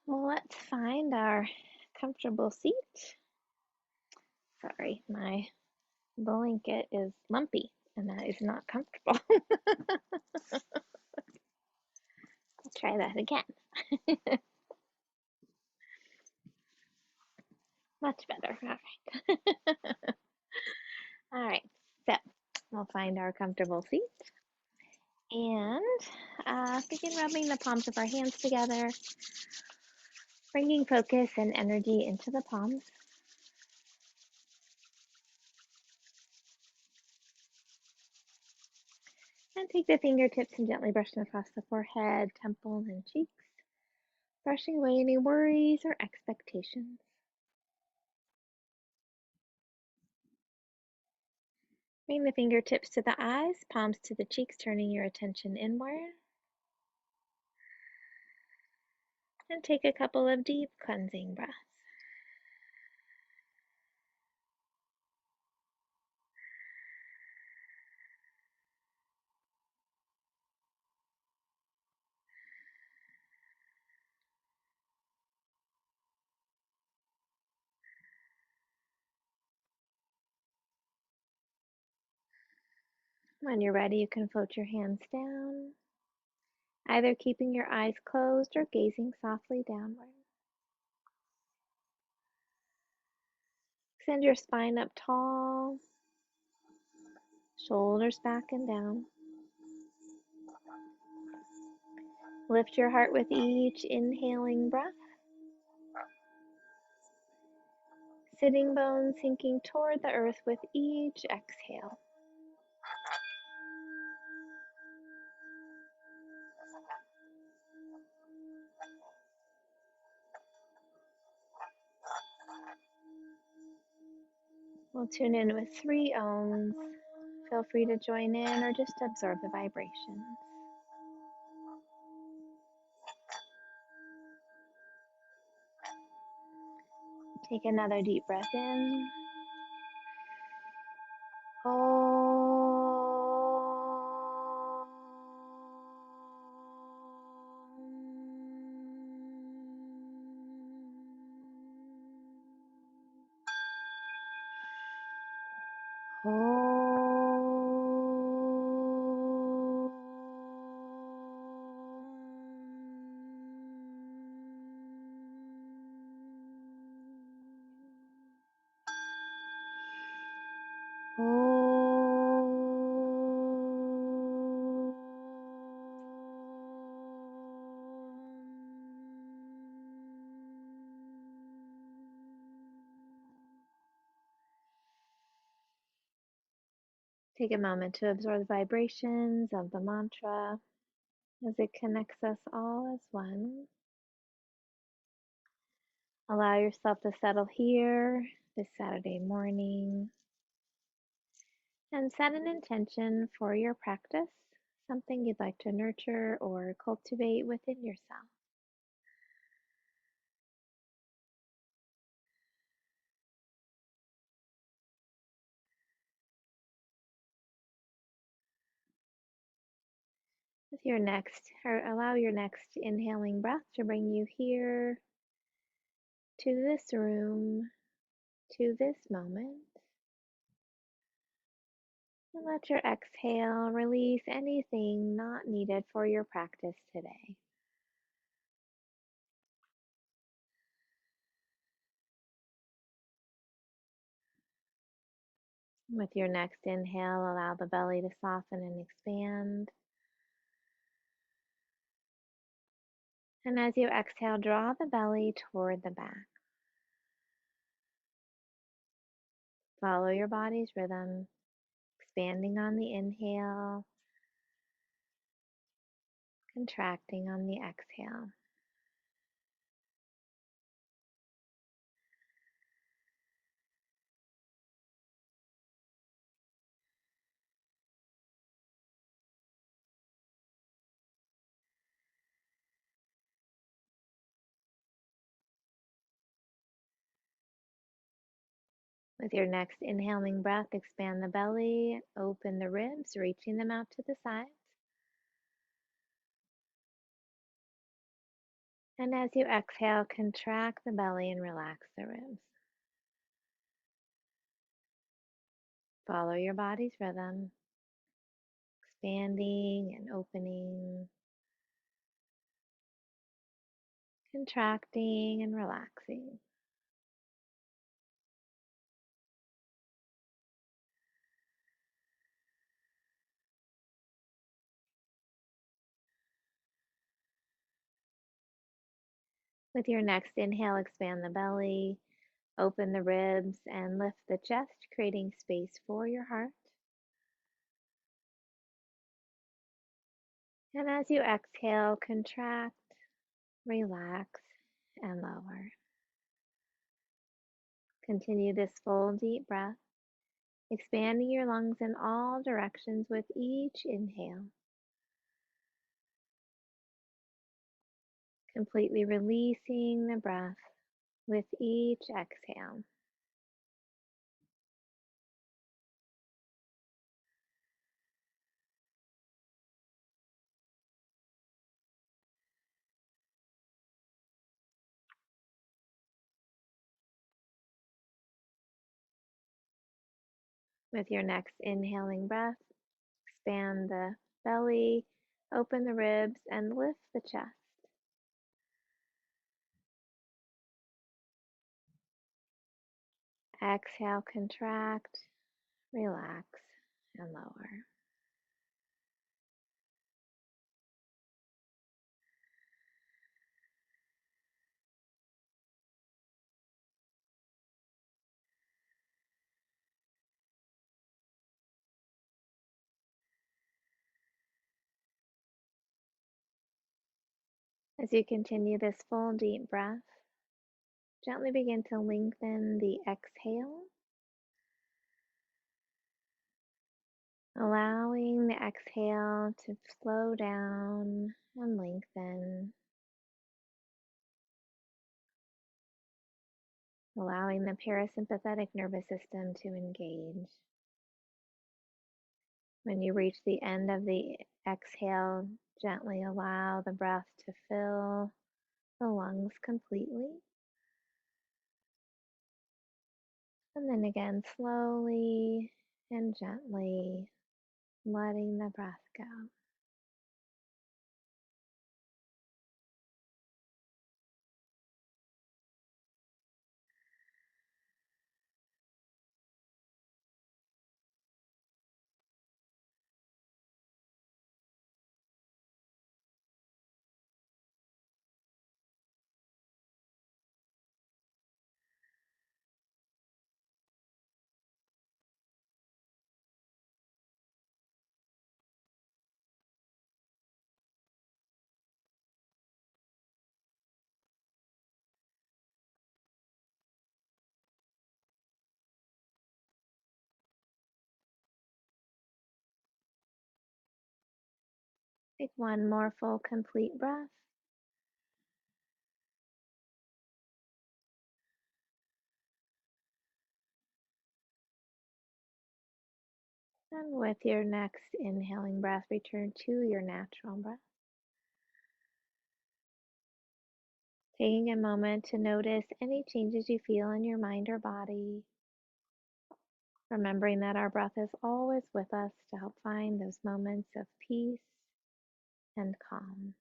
Well, let's find our comfortable seat. Sorry, my blanket is lumpy and that is not comfortable. I'll try that again. Much better. All right. All right. So we'll find our comfortable seat and begin rubbing the palms of our hands together, bringing focus and energy into the palms. And take the fingertips and gently brush them across the forehead, temples, and cheeks, brushing away any worries or expectations. Bring the fingertips to the eyes, palms to the cheeks, turning your attention inward. And take a couple of deep cleansing breaths. When you're ready, you can float your hands down, either keeping your eyes closed or gazing softly downward. Extend your spine up tall, shoulders back and down. Lift your heart with each inhaling breath. Sitting bones sinking toward the earth with each exhale. We'll tune in with 3 ohms. Feel free to join in or just absorb the vibrations. Take another deep breath in. Take a moment to absorb the vibrations of the mantra as it connects us all as one. Allow yourself to settle here this Saturday morning and set an intention for your practice, something you'd like to nurture or cultivate within yourself. With your next, or allow your next inhaling breath to bring you here to this room, to this moment. And let your exhale release anything not needed for your practice today. With your next inhale, allow the belly to soften and expand. And as you exhale, draw the belly toward the back. Follow your body's rhythm, expanding on the inhale, contracting on the exhale. With your next inhaling breath, expand the belly, open the ribs, reaching them out to the sides. And as you exhale, contract the belly and relax the ribs. Follow your body's rhythm, expanding and opening, contracting and relaxing. With your next inhale, expand the belly, open the ribs, and lift the chest, creating space for your heart. And as you exhale, contract, relax, and lower. Continue this full deep breath, expanding your lungs in all directions with each inhale. Completely releasing the breath with each exhale. With your next inhaling breath, expand the belly, open the ribs, and lift the chest. Exhale, contract, relax, and lower. As you continue this full deep breath, gently begin to lengthen the exhale, allowing the exhale to slow down and lengthen, allowing the parasympathetic nervous system to engage. When you reach the end of the exhale, gently allow the breath to fill the lungs completely. And then again, slowly and gently letting the breath go. Take one more full, complete breath. And with your next inhaling breath, return to your natural breath. Taking a moment to notice any changes you feel in your mind or body. Remembering that our breath is always with us to help find those moments of peace and calm.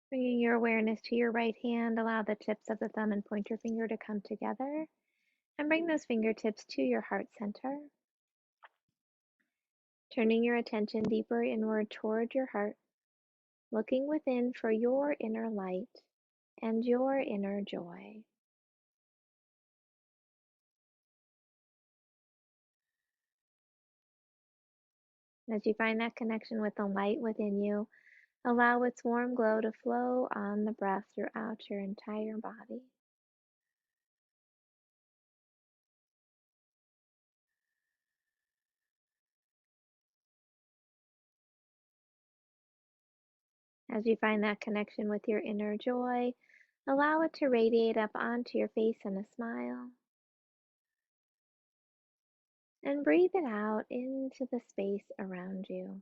Bringing your awareness to your right hand, allow the tips of the thumb and pointer finger to come together and bring those fingertips to your heart center. Turning your attention deeper inward toward your heart, looking within for your inner light and your inner joy. As you find that connection with the light within you, allow its warm glow to flow on the breath throughout your entire body. As you find that connection with your inner joy, allow it to radiate up onto your face in a smile. And breathe it out into the space around you.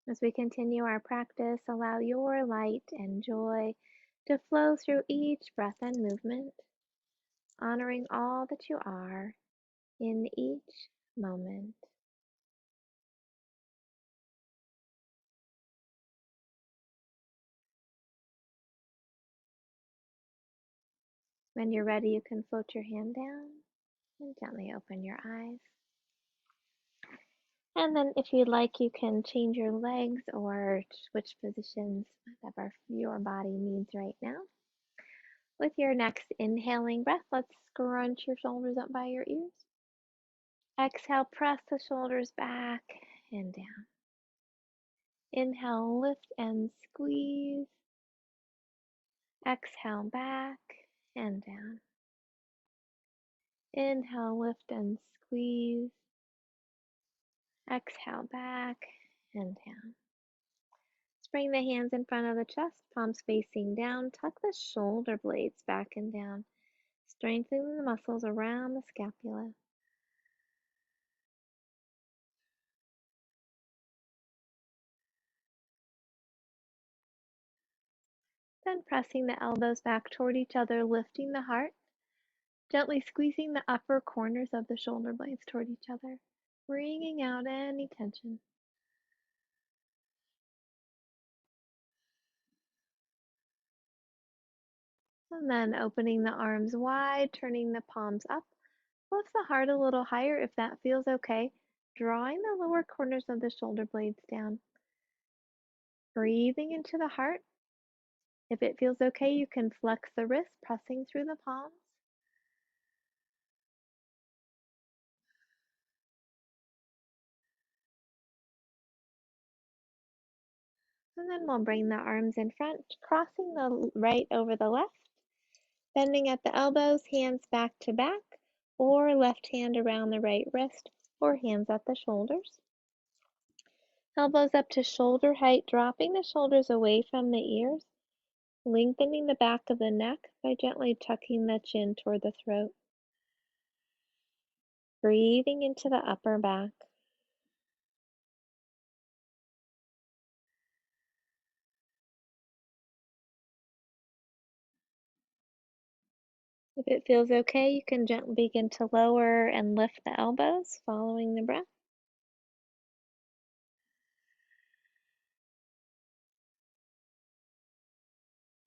As we continue our practice, allow your light and joy to flow through each breath and movement, honoring all that you are in each moment. When you're ready, you can float your hand down and gently open your eyes. And then if you'd like, you can change your legs or switch positions, whatever your body needs right now. With your next inhaling breath, let's scrunch your shoulders up by your ears. Exhale, press the shoulders back and down. Inhale, lift and squeeze. Exhale, back and down. Inhale, lift and squeeze. Exhale, back and down. Bring the hands in front of the chest, palms facing down. Tuck the shoulder blades back and down, strengthening the muscles around the scapula. Then pressing the elbows back toward each other, lifting the heart, gently squeezing the upper corners of the shoulder blades toward each other, wringing out any tension. And then opening the arms wide, turning the palms up. Lift the heart a little higher if that feels okay, drawing the lower corners of the shoulder blades down. Breathing into the heart. If it feels okay, you can flex the wrists, pressing through the palms. And then we'll bring the arms in front, crossing the right over the left, bending at the elbows, hands back to back, or left hand around the right wrist, or hands at the shoulders. Elbows up to shoulder height, dropping the shoulders away from the ears, lengthening the back of the neck by gently tucking the chin toward the throat. Breathing into the upper back. If it feels okay, you can gently begin to lower and lift the elbows, following the breath.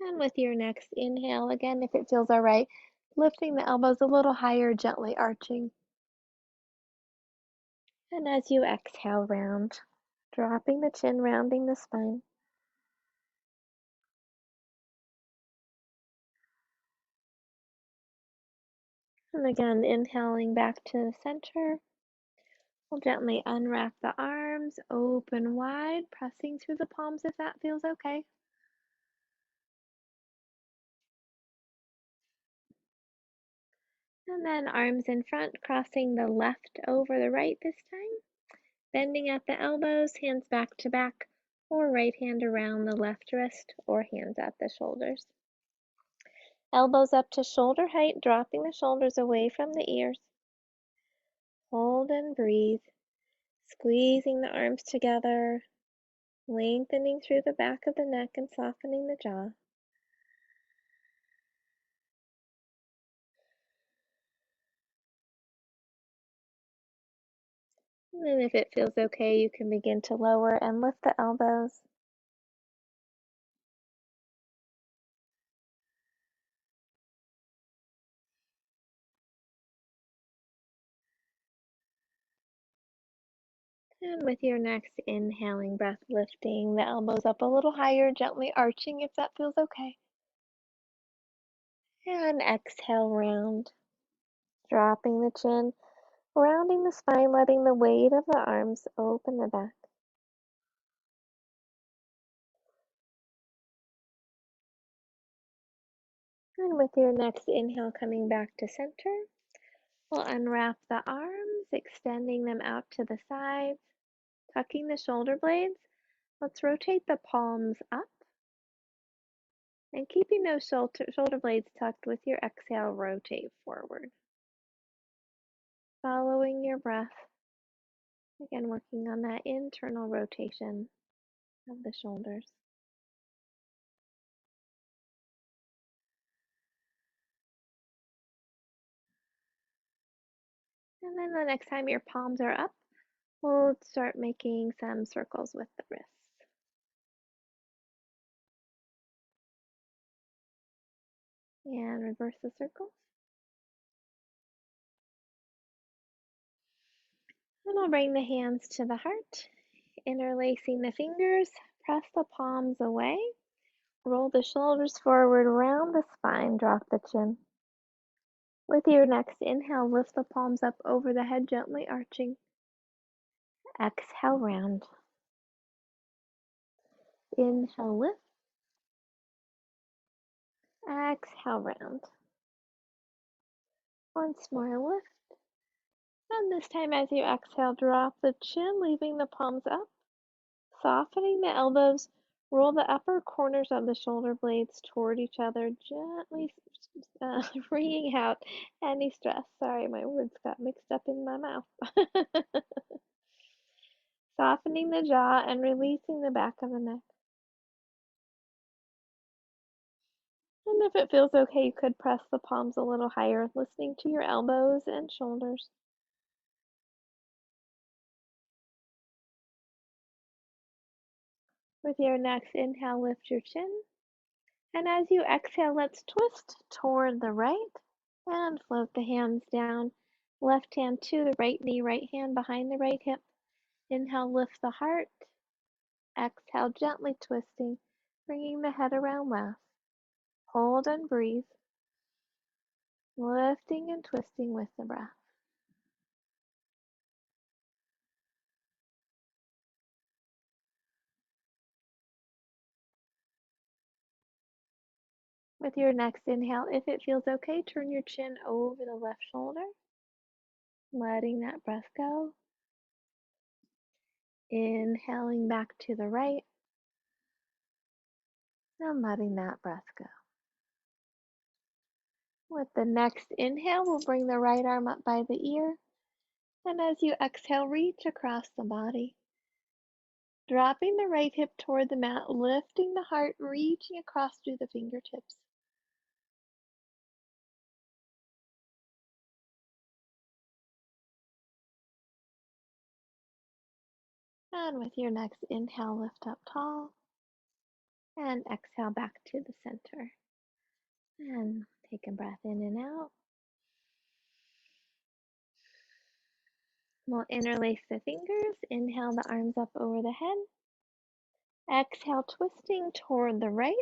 And with your next inhale, again, if it feels all right, lifting the elbows a little higher, gently arching. And as you exhale, round, dropping the chin, rounding the spine. And again, inhaling back to the center. We'll gently unwrap the arms, open wide, pressing through the palms if that feels okay. And then arms in front, crossing the left over the right this time. Bending at the elbows, hands back to back, or right hand around the left wrist, or hands at the shoulders. Elbows up to shoulder height, dropping the shoulders away from the ears. Hold and breathe, squeezing the arms together, lengthening through the back of the neck and softening the jaw. And then if it feels okay, you can begin to lower and lift the elbows. And with your next inhaling breath, lifting the elbows up a little higher, gently arching if that feels okay. And exhale, round, dropping the chin, rounding the spine, letting the weight of the arms open the back. And with your next inhale, coming back to center, We'll unwrap the arms, extending them out to the sides, tucking the shoulder blades. Let's rotate the palms up and keeping those shoulder blades tucked with your exhale, rotate forward. Following your breath, again working on that internal rotation of the shoulders. And then the next time your palms are up, we'll start making some circles with the wrists. And reverse the circles. And we'll bring the hands to the heart, interlacing the fingers, press the palms away, roll the shoulders forward, round the spine, drop the chin. With your next inhale, lift the palms up over the head, gently arching. Exhale, round. Inhale, lift. Exhale, round. Once more, lift. And this time, as you exhale, drop the chin, leaving the palms up. Softening the elbows, roll the upper corners of the shoulder blades toward each other, gently wringing out any stress. Sorry, my words got mixed up in my mouth. Softening the jaw and releasing the back of the neck. And if it feels okay, you could press the palms a little higher, listening to your elbows and shoulders. With your next inhale, lift your chin. And as you exhale, let's twist toward the right and float the hands down. Left hand to the right knee, right hand behind the right hip. Inhale, lift the heart. Exhale, gently twisting, bringing the head around left. Hold and breathe, lifting and twisting with the breath. With your next inhale, if it feels okay, turn your chin over the left shoulder, letting that breath go. Inhaling back to the right, and letting that breath go. With the next inhale, we'll bring the right arm up by the ear. And as you exhale, reach across the body. Dropping the right hip toward the mat, lifting the heart, reaching across through the fingertips. And with your next inhale, lift up tall. And exhale back to the center. And take a breath in and out. We'll interlace the fingers. Inhale the arms up over the head. Exhale, twisting toward the right.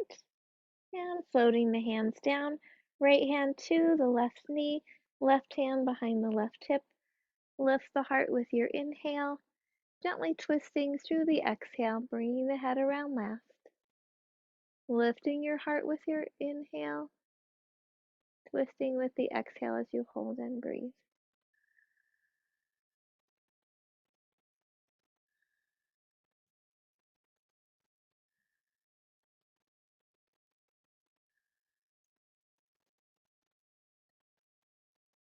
And floating the hands down. Right hand to the left knee. Left hand behind the left hip. Lift the heart with your inhale. Gently twisting through the exhale, bringing the head around left. Lifting your heart with your inhale. Twisting with the exhale as you hold and breathe.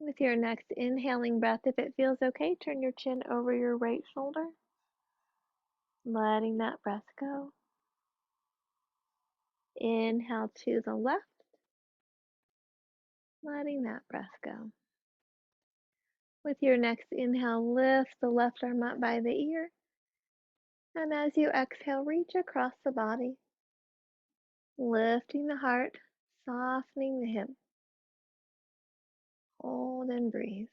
With your next inhaling breath, if it feels okay, turn your chin over your right shoulder, letting that breath go. Inhale to the left, letting that breath go. With your next inhale, lift the left arm up by the ear. And as you exhale, reach across the body, lifting the heart, softening the hip. Hold and breathe.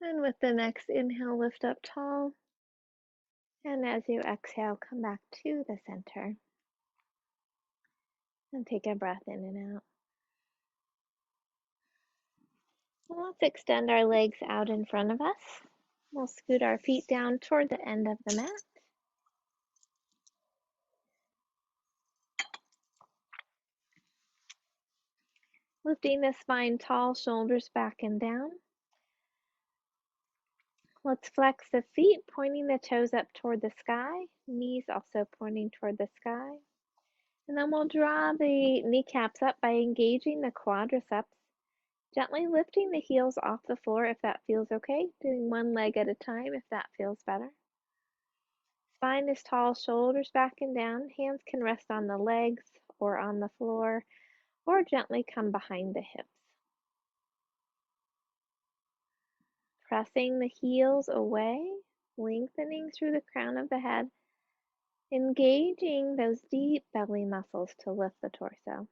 And with the next inhale, lift up tall. And as you exhale, come back to the center. And take a breath in and out. Let's extend our legs out in front of us. We'll scoot our feet down toward the end of the mat. Lifting the spine tall, shoulders back and down. Let's flex the feet, pointing the toes up toward the sky, knees also pointing toward the sky. And then we'll draw the kneecaps up by engaging the quadriceps, gently lifting the heels off the floor if that feels okay, doing one leg at a time if that feels better. Spine is tall, shoulders back and down. Hands can rest on the legs or on the floor, or gently come behind the hips. Pressing the heels away, lengthening through the crown of the head, engaging those deep belly muscles to lift the torso.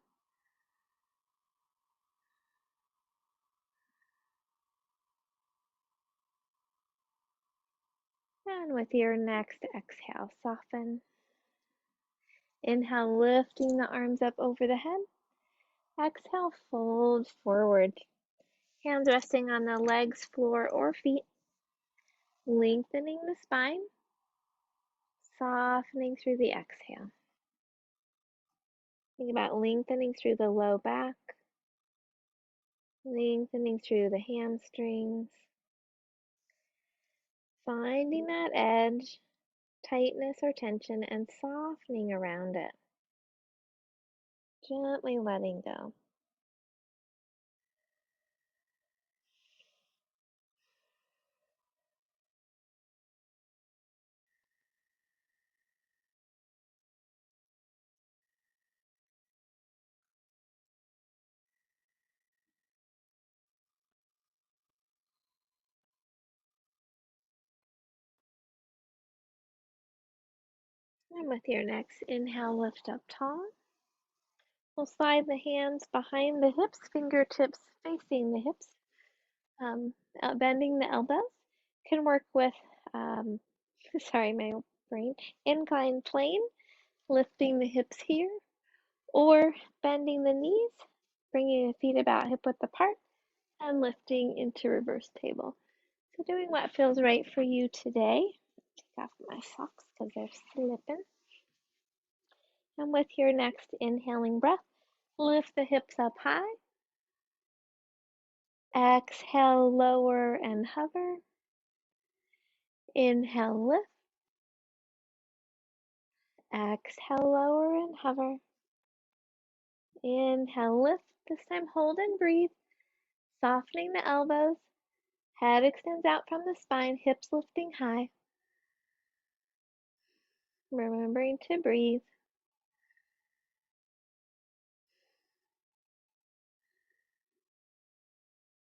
And with your next exhale, soften. Inhale, lifting the arms up over the head. Exhale, fold forward. Hands resting on the legs, floor, or feet. Lengthening the spine. Softening through the exhale. Think about lengthening through the low back. Lengthening through the hamstrings. Finding that edge, tightness or tension, and softening around it. Gently letting go. And with your next inhale, lift up tall. We'll slide the hands behind the hips, fingertips facing the hips, bending the elbows. Can work with, sorry, my brain, inclined plane, lifting the hips here, or bending the knees, bringing the feet about hip width apart, and lifting into reverse table. So doing what feels right for you today. Take off my socks because they're slipping. And with your next inhaling breath, lift the hips up high. Exhale, lower and hover. Inhale, lift. Exhale, lower and hover. Inhale, lift. This time hold and breathe. Softening the elbows. Head extends out from the spine, hips lifting high. Remembering to breathe.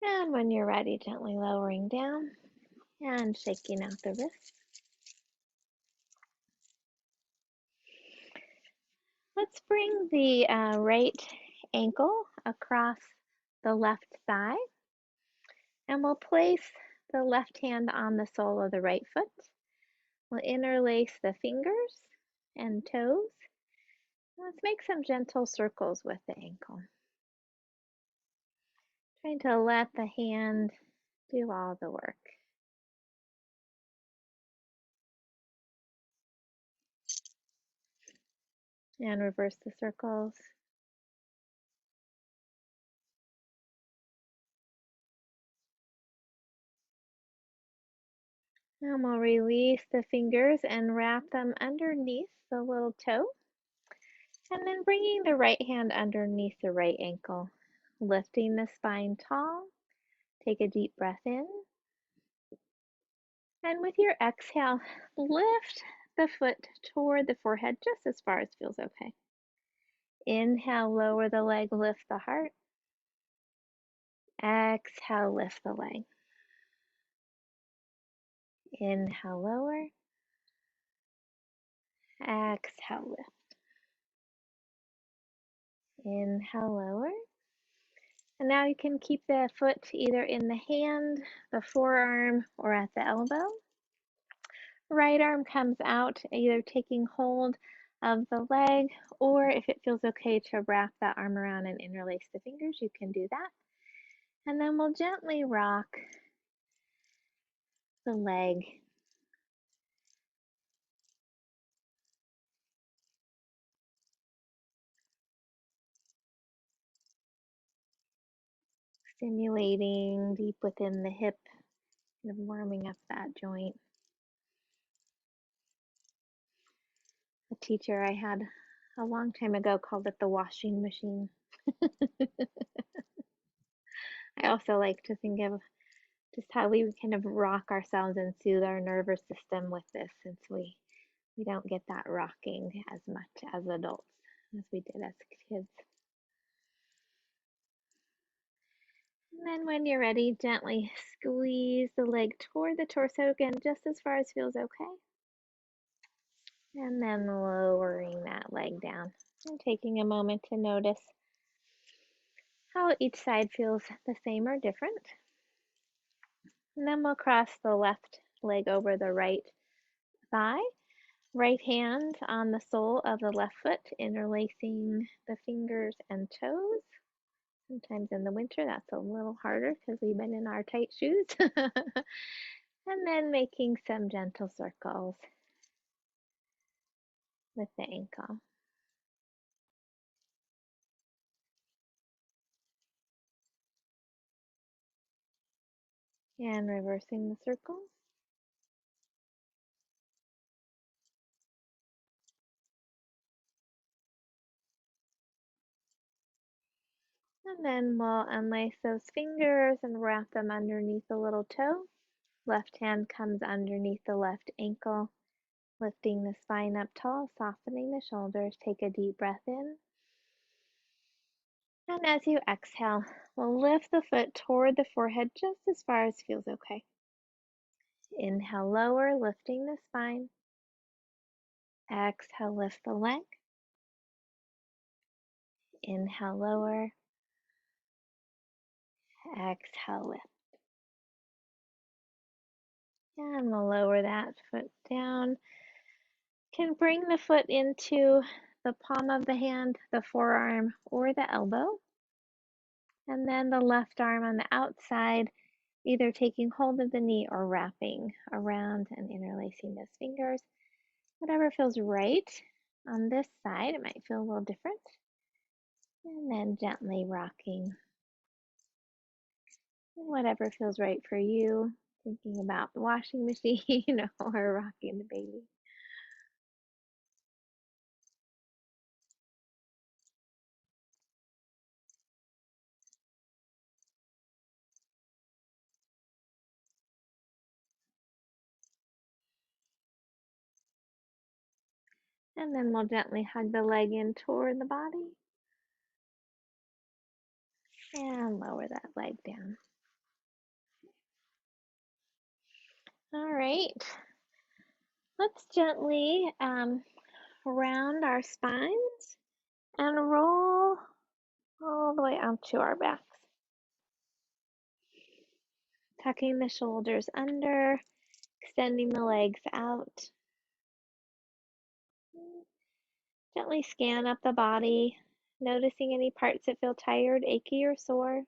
And when you're ready, gently lowering down and shaking out the wrists. Let's bring the right ankle across the left thigh, and we'll place the left hand on the sole of the right foot. We'll interlace the fingers and toes. Let's make some gentle circles with the ankle. Trying to let the hand do all the work. And reverse the circles. And we'll release the fingers and wrap them underneath the little toe. And then bringing the right hand underneath the right ankle, lifting the spine tall. Take a deep breath in. And with your exhale, lift the foot toward the forehead just as far as feels okay. Inhale, lower the leg, lift the heart. Exhale, lift the leg. Inhale, lower. Exhale, lift. Inhale, lower. And now you can keep the foot either in the hand, the forearm, or at the elbow. Right arm comes out, either taking hold of the leg, or if it feels okay to wrap that arm around and interlace the fingers, you can do that. And then we'll gently rock the leg. Stimulating deep within the hip, kind of warming up that joint. A teacher I had a long time ago called it the washing machine. I also like to think of just how we kind of rock ourselves and soothe our nervous system with this, since we don't get that rocking as much as adults as we did as kids. And then when you're ready, gently squeeze the leg toward the torso again, just as far as feels okay. And then lowering that leg down and taking a moment to notice how each side feels the same or different. And then we'll cross the left leg over the right thigh, right hand on the sole of the left foot, interlacing the fingers and toes. Sometimes in the winter that's a little harder because we've been in our tight shoes. And then making some gentle circles with the ankle. And reversing the circles. And then we'll unlace those fingers and wrap them underneath the little toe. Left hand comes underneath the left ankle, lifting the spine up tall, softening the shoulders. Take a deep breath in. And as you exhale, we'll lift the foot toward the forehead just as far as feels okay. Inhale, lower, lifting the spine. Exhale, lift the leg. Inhale, lower. Exhale, lift. And we'll lower that foot down. Can bring the foot into the palm of the hand, the forearm, or the elbow. And then the left arm on the outside, either taking hold of the knee or wrapping around and interlacing those fingers. Whatever feels right on this side. It might feel a little different. And then gently rocking. Whatever feels right for you. Thinking about the washing machine or rocking the baby. And then we'll gently hug the leg in toward the body. And lower that leg down. All right. Let's gently round our spines and roll all the way onto our backs. Tucking the shoulders under, extending the legs out. Gently scan up the body, noticing any parts that feel tired, achy, or sore.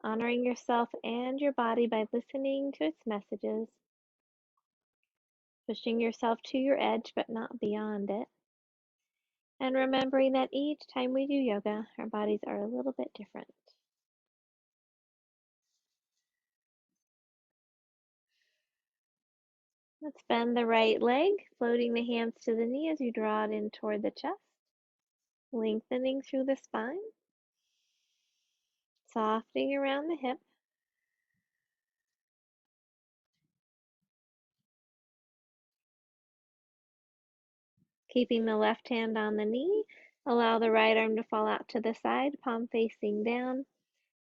Honoring yourself and your body by listening to its messages. Pushing yourself to your edge, but not beyond it. And remembering that each time we do yoga, our bodies are a little bit different. Let's bend the right leg, floating the hands to the knee as you draw it in toward the chest. Lengthening through the spine. Softening around the hip. Keeping the left hand on the knee, allow the right arm to fall out to the side, palm facing down.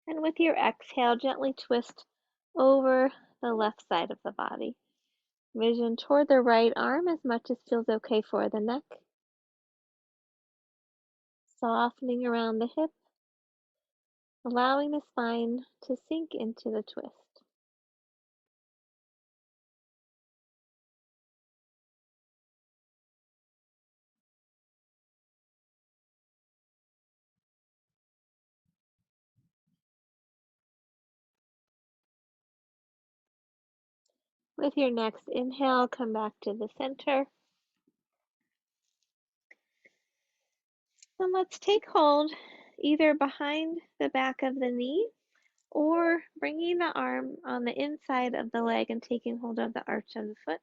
And with your exhale, gently twist over the left side of the body. Vision toward the right arm as much as feels okay for the neck. Softening around the hip, allowing the spine to sink into the twist. With your next inhale, come back to the center. And let's take hold either behind the back of the knee or bringing the arm on the inside of the leg and taking hold of the arch of the foot.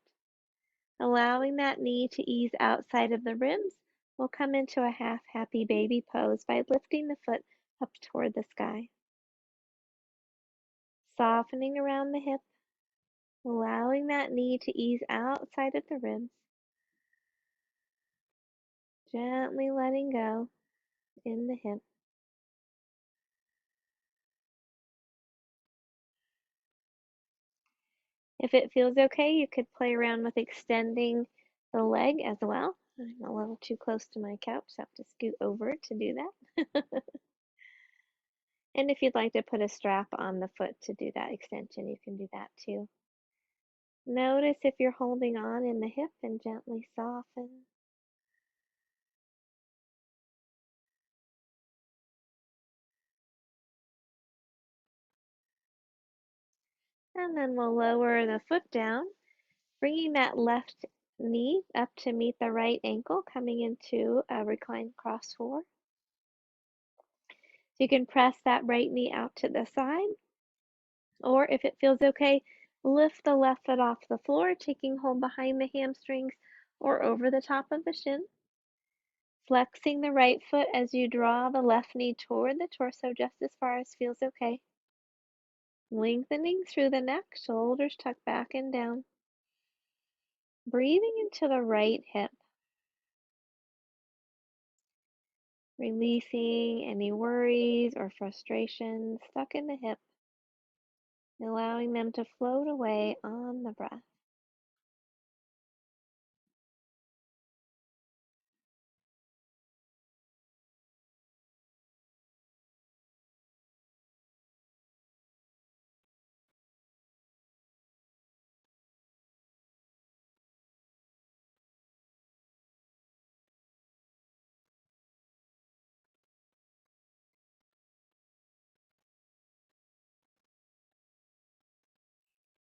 Allowing that knee to ease outside of the ribs, we'll come into a half happy baby pose by lifting the foot up toward the sky. Softening around the hip, allowing that knee to ease outside of the ribs. Gently letting go in the hip. If it feels okay, you could play around with extending the leg as well. I'm a little too close to my couch, so I have to scoot over to do that. And if you'd like to put a strap on the foot to do that extension, you can do that too. Notice if you're holding on in the hip and gently soften. And then we'll lower the foot down, bringing that left knee up to meet the right ankle, coming into a reclined cross forward. So you can press that right knee out to the side, or if it feels okay, lift the left foot off the floor, taking hold behind the hamstrings or over the top of the shin. Flexing the right foot as you draw the left knee toward the torso just as far as feels okay. Lengthening through the neck, shoulders tucked back and down. Breathing into the right hip. Releasing any worries or frustrations stuck in the hip, allowing them to float away on the breath.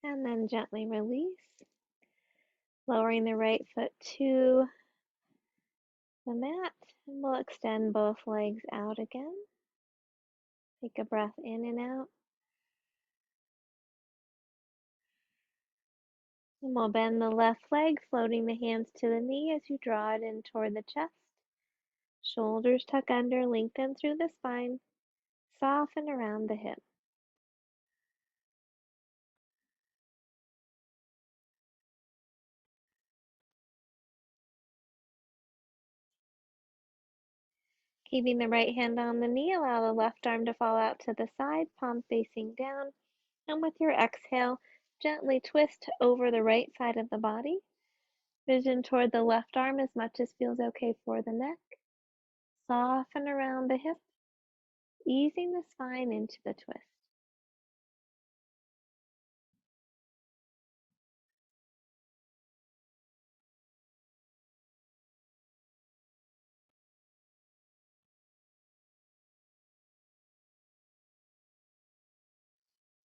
And then gently release, lowering the right foot to the mat. And we'll extend both legs out again. Take a breath in and out. And we'll bend the left leg, floating the hands to the knee as you draw it in toward the chest. Shoulders tuck under, lengthen through the spine, soften around the hip. Keeping the right hand on the knee, allow the left arm to fall out to the side, palm facing down. And with your exhale, gently twist over the right side of the body. Vision toward the left arm as much as feels okay for the neck. Soften around the hip, easing the spine into the twist.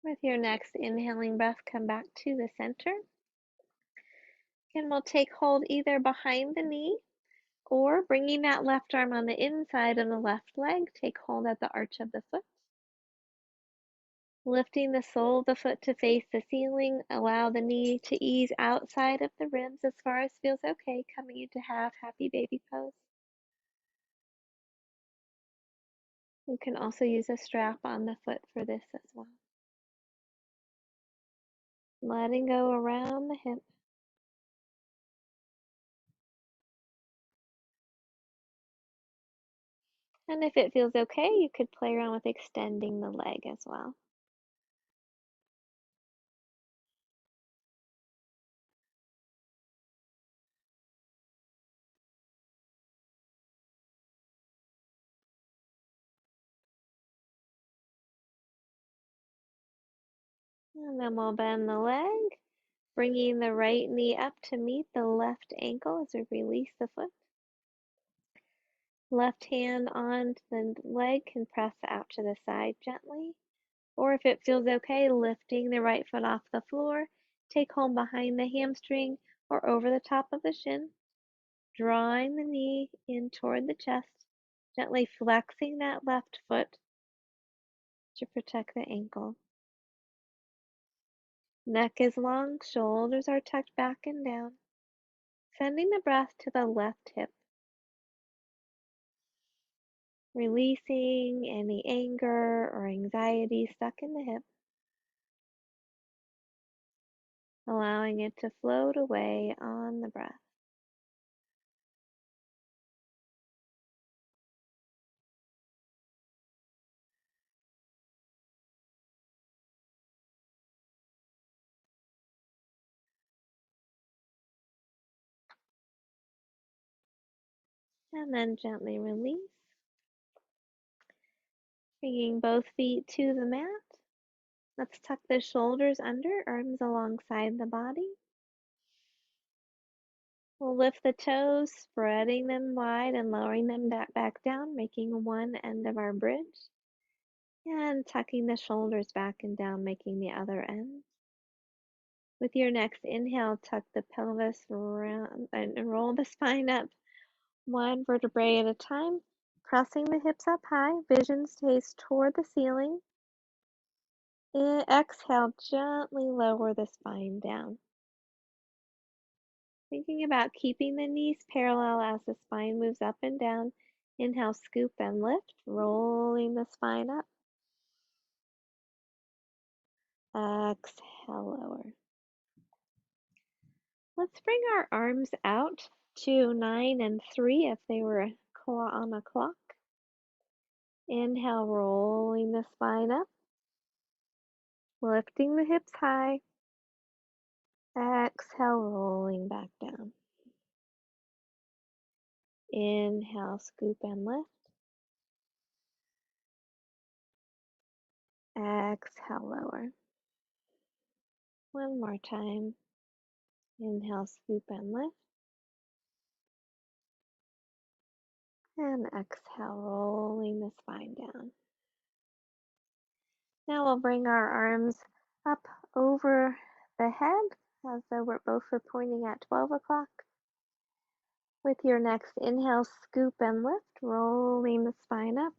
With your next inhaling breath, come back to the center. And we'll take hold either behind the knee or bringing that left arm on the inside of the left leg. Take hold at the arch of the foot. Lifting the sole of the foot to face the ceiling, allow the knee to ease outside of the ribs as far as feels okay, coming into half happy baby pose. You can also use a strap on the foot for this as well. Letting go around the hip. And if it feels okay, you could play around with extending the leg as well. And then we'll bend the leg, bringing the right knee up to meet the left ankle as we release the foot. Left hand on the leg can press out to the side gently. Or if it feels okay, lifting the right foot off the floor Take hold behind the hamstring or over the top of the shin, drawing the knee in toward the chest, gently flexing that left foot to protect the ankle. Neck is long, shoulders are tucked back and down, sending the breath to the left hip, releasing any anger or anxiety stuck in the hip, allowing it to float away on the breath. And then gently release, bringing both feet to the mat. Let's tuck the shoulders under, arms alongside the body. We'll lift the toes, spreading them wide and lowering them back down, making one end of our bridge. And tucking the shoulders back and down, making the other end. With your next inhale, tuck the pelvis around and roll the spine up one vertebrae at a time, pressing the hips up high. Vision stays toward the ceiling. Exhale, gently lower the spine down. Thinking about keeping the knees parallel as the spine moves up and down. Inhale, scoop and lift, rolling the spine up. Exhale, lower. Let's bring our arms out to 9 and 3 if they were on a clock. Inhale, rolling the spine up, lifting the hips high. Exhale, rolling back down. Inhale, scoop and lift. Exhale, lower. One more time. Inhale, scoop and lift. And exhale, rolling the spine down. Now we'll bring our arms up over the head as though we're both pointing at 12 o'clock. With your next inhale, scoop and lift, rolling the spine up.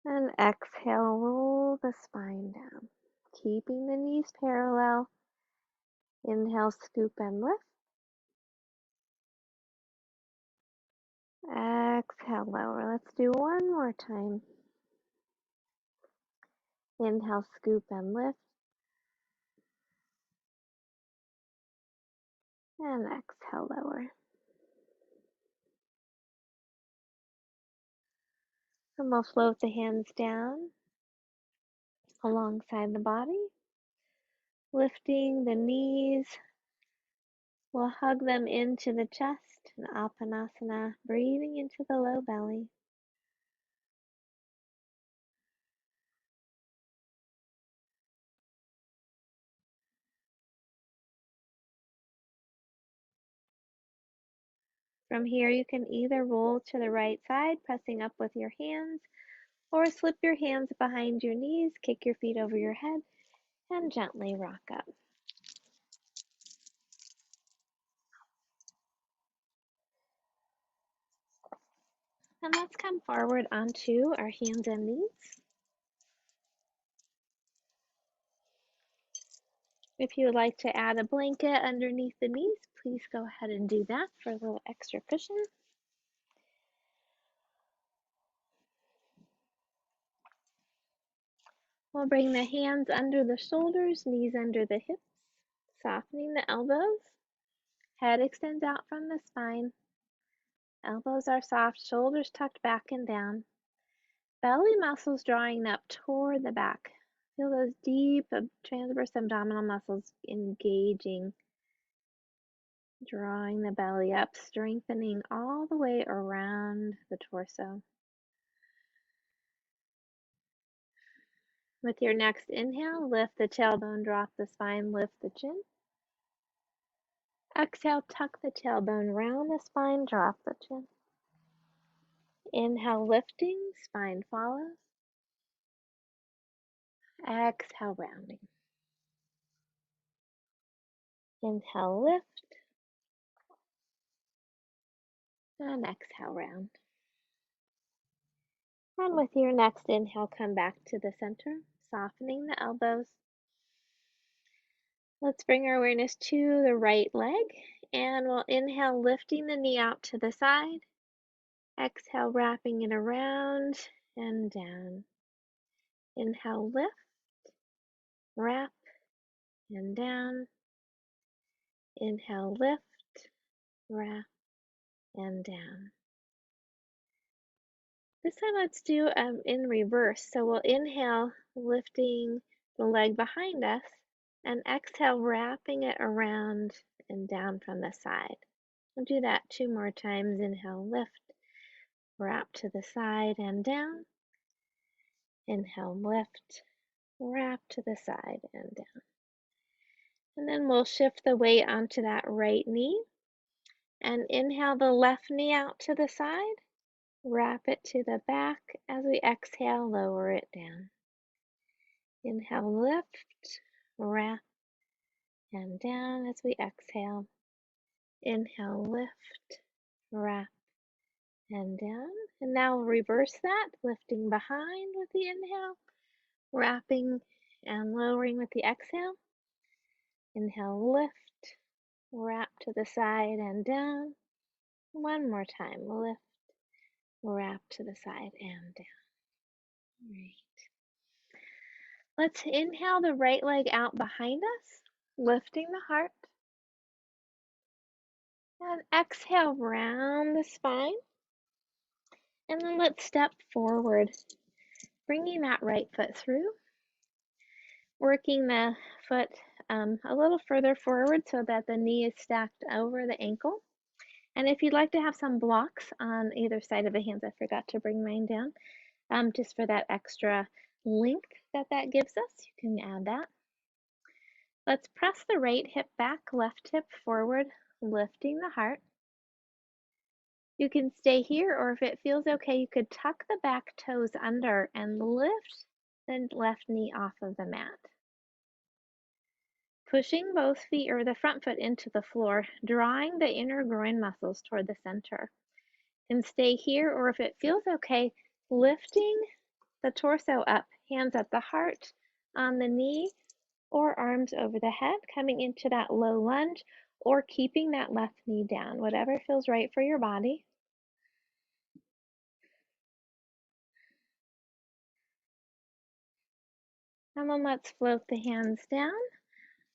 And exhale, roll the spine down. Keeping the knees parallel. Inhale, scoop and lift. Exhale, lower. Let's do one more time. Inhale, scoop and lift. And exhale, lower. And we'll float the hands down alongside the body. Lifting the knees. We'll hug them into the chest. And Apanasana, breathing into the low belly. From here, you can either roll to the right side, pressing up with your hands, or slip your hands behind your knees, kick your feet over your head, and gently rock up. And let's come forward onto our hands and knees. If you would like to add a blanket underneath the knees, please go ahead and do that for a little extra cushion. We'll bring the hands under the shoulders, knees under the hips, softening the elbows. Head extends out from the spine. Elbows are soft, shoulders tucked back and down. Belly muscles drawing up toward the back. Feel those deep transverse abdominal muscles engaging, drawing the belly up, strengthening all the way around the torso. With your next inhale, lift the tailbone, drop the spine, lift the chin. Exhale, tuck the tailbone, round the spine, drop the chin. Inhale, lifting, spine follows. Exhale, rounding. Inhale, lift, and exhale, round. And with your next inhale, come back to the center, softening the elbows. Let's bring our awareness to the right leg, and we'll inhale, lifting the knee out to the side. Exhale, wrapping it around and down. Inhale, lift, wrap, and down. Inhale, lift, wrap, and down. This time let's do in reverse. So we'll inhale, lifting the leg behind us, and exhale, wrapping it around and down from the side. We'll do that 2 more times. Inhale, lift, wrap to the side and down. Inhale, lift, wrap to the side and down. And then we'll shift the weight onto that right knee and inhale the left knee out to the side. Wrap it to the back. As we exhale, lower it down. Inhale, lift, wrap, and down as we exhale. Inhale, lift, wrap, and down. And now we'll reverse that, lifting behind with the inhale, wrapping and lowering with the exhale. Inhale, lift, wrap to the side and down. One more time, lift, wrap to the side and down. Right. Let's inhale the right leg out behind us, lifting the heart. And exhale, round the spine. And then let's step forward, bringing that right foot through, working the foot a little further forward so that the knee is stacked over the ankle. And if you'd like to have some blocks on either side of the hands, I forgot to bring mine down, just for that extra length that gives us, you can add that. Let's press the right hip back, left hip forward, lifting the heart. You can stay here, or if it feels okay, you could tuck the back toes under and lift the left knee off of the mat. Pushing both feet or the front foot into the floor, drawing the inner groin muscles toward the center. And stay here, or if it feels okay, lifting the torso up, hands at the heart, on the knee, or arms over the head, coming into that low lunge, or keeping that left knee down, whatever feels right for your body. And then let's float the hands down.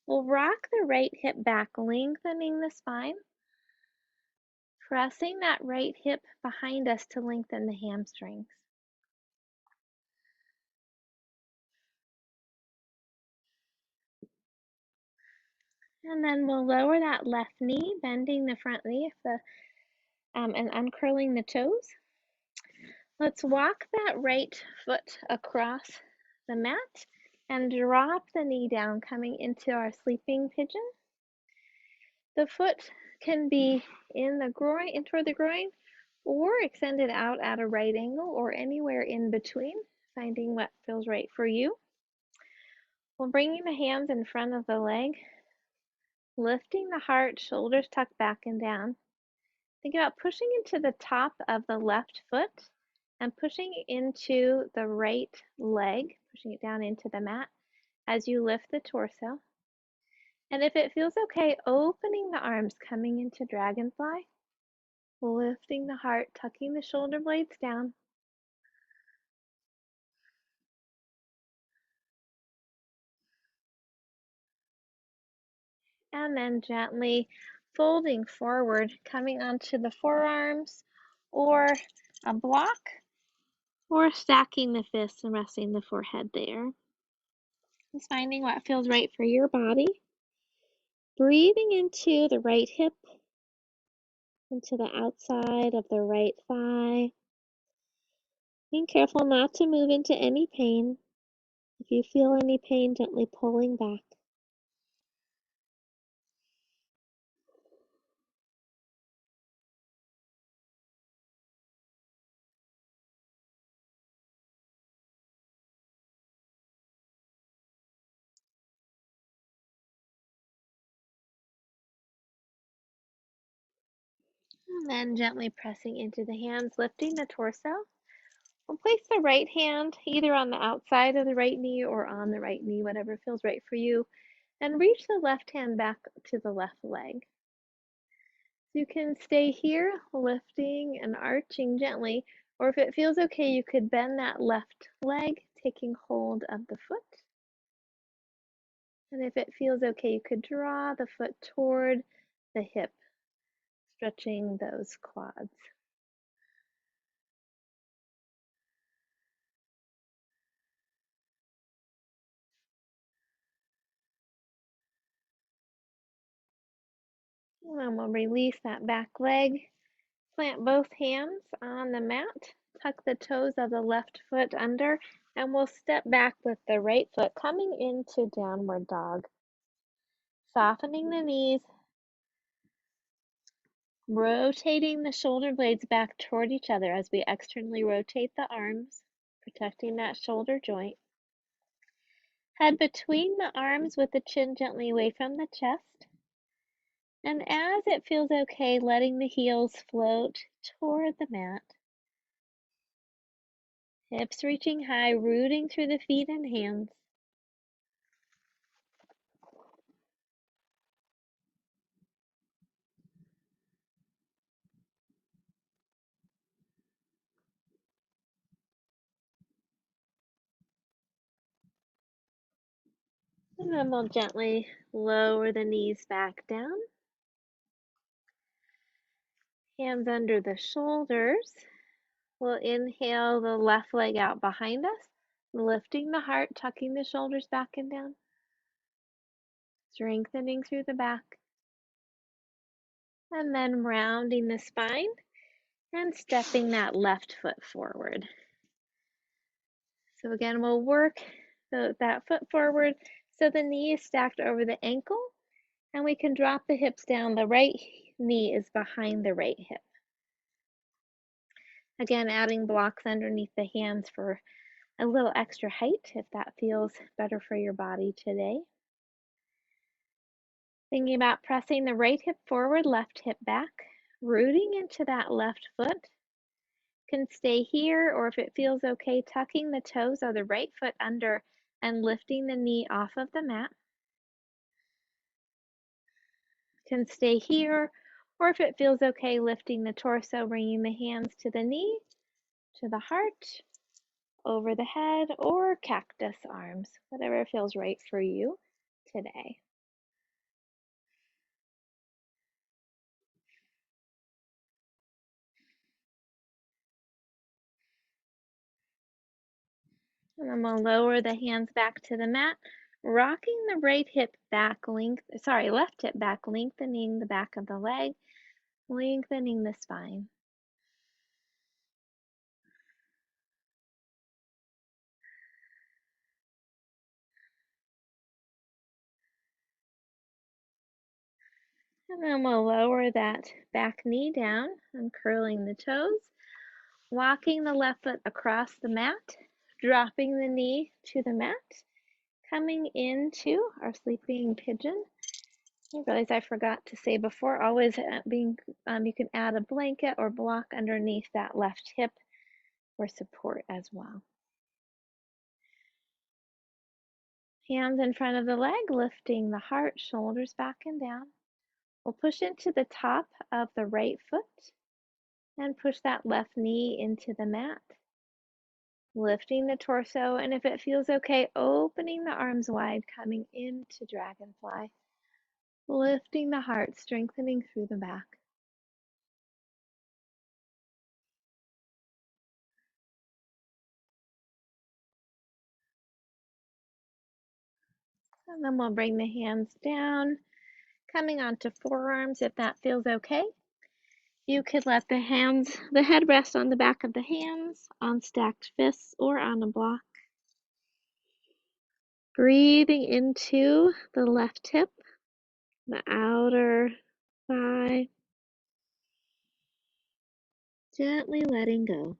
We'll rock the right hip back, lengthening the spine, pressing that right hip behind us to lengthen the hamstrings. And then we'll lower that left knee, bending the front knee and uncurling the toes. Let's walk that right foot across the mat and drop the knee down, coming into our sleeping pigeon. The foot can be in the groin, in toward the groin, or extended out at a right angle, or anywhere in between, finding what feels right for you. We're bringing the hands in front of the leg, lifting the heart, shoulders tucked back and down. Think about pushing into the top of the left foot and pushing into the right leg, pushing it down into the mat as you lift the torso. And if it feels okay, opening the arms, coming into dragonfly, lifting the heart, tucking the shoulder blades down. And then gently folding forward, coming onto the forearms or a block, or stacking the fists and resting the forehead there. Just finding what feels right for your body. Breathing into the right hip, into the outside of the right thigh. Being careful not to move into any pain. If you feel any pain, gently pulling back. And then gently pressing into the hands, lifting the torso. We'll place the right hand either on the outside of the right knee or on the right knee, whatever feels right for you. And reach the left hand back to the left leg. You can stay here, lifting and arching gently, or if it feels okay, you could bend that left leg, taking hold of the foot. And if it feels okay, you could draw the foot toward the hip, stretching those quads. And then we'll release that back leg. Plant both hands on the mat. Tuck the toes of the left foot under, and we'll step back with the right foot coming into downward dog. Softening the knees, rotating the shoulder blades back toward each other as we externally rotate the arms, protecting that shoulder joint. Head between the arms with the chin gently away from the chest. And as it feels okay, letting the heels float toward the mat. Hips reaching high, rooting through the feet and hands. And then we'll gently lower the knees back down. Hands under the shoulders. We'll inhale the left leg out behind us, lifting the heart, tucking the shoulders back and down, strengthening through the back. And then rounding the spine and stepping that left foot forward. So again, we'll work that foot forward so the knee is stacked over the ankle, and we can drop the hips down. The right knee is behind the right hip. Again, adding blocks underneath the hands for a little extra height if that feels better for your body today. Thinking about pressing the right hip forward, left hip back, rooting into that left foot. Can stay here, or if it feels okay, tucking the toes of the right foot under and lifting the knee off of the mat. Can stay here, or if it feels okay, lifting the torso, bringing the hands to the knee, to the heart, over the head, or cactus arms, whatever feels right for you today. And then we'll lower the hands back to the mat, rocking the right hip back, left hip back, lengthening the back of the leg, lengthening the spine. And then we'll lower that back knee down, uncurling the toes, walking the left foot across the mat, dropping the knee to the mat, coming into our sleeping pigeon. I realize I forgot to say before, always you can add a blanket or block underneath that left hip for support as well. Hands in front of the leg, lifting the heart, shoulders back and down. We'll push into the top of the right foot and push that left knee into the mat. Lifting the torso, and if it feels okay, opening the arms wide, coming into dragonfly. Lifting the heart, strengthening through the back. And then we'll bring the hands down, coming onto forearms if that feels okay. You could let the head rest on the back of the hands, on stacked fists, or on a block. Breathing into the left hip, the outer thigh. Gently letting go.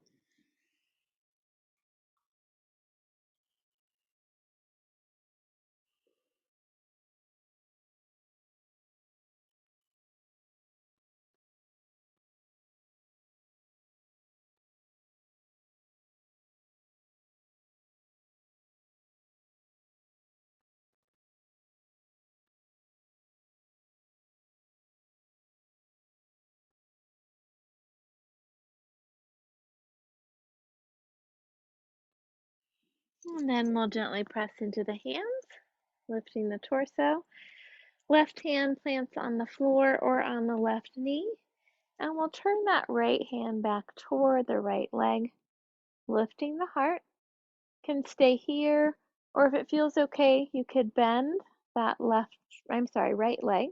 And then we'll gently press into the hands, lifting the torso. Left hand plants on the floor or on the left knee. And we'll turn that right hand back toward the right leg, lifting the heart. Can stay here, or if it feels okay, you could bend that right leg.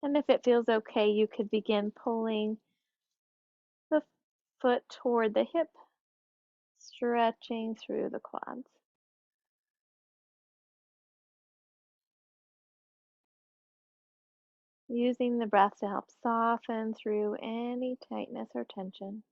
And if it feels okay, you could begin pulling the foot toward the hip, stretching through the quads. Using the breath to help soften through any tightness or tension.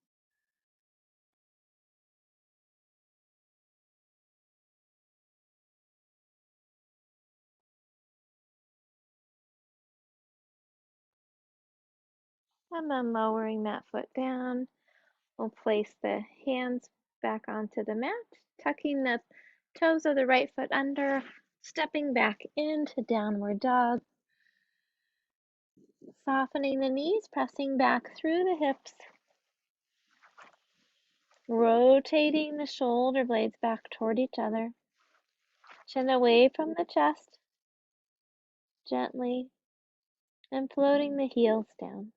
And then lowering that foot down, we'll place the hands back onto the mat, tucking the toes of the right foot under, stepping back into downward dog. Softening the knees, pressing back through the hips. Rotating the shoulder blades back toward each other. Chin away from the chest, gently, and floating the heels down.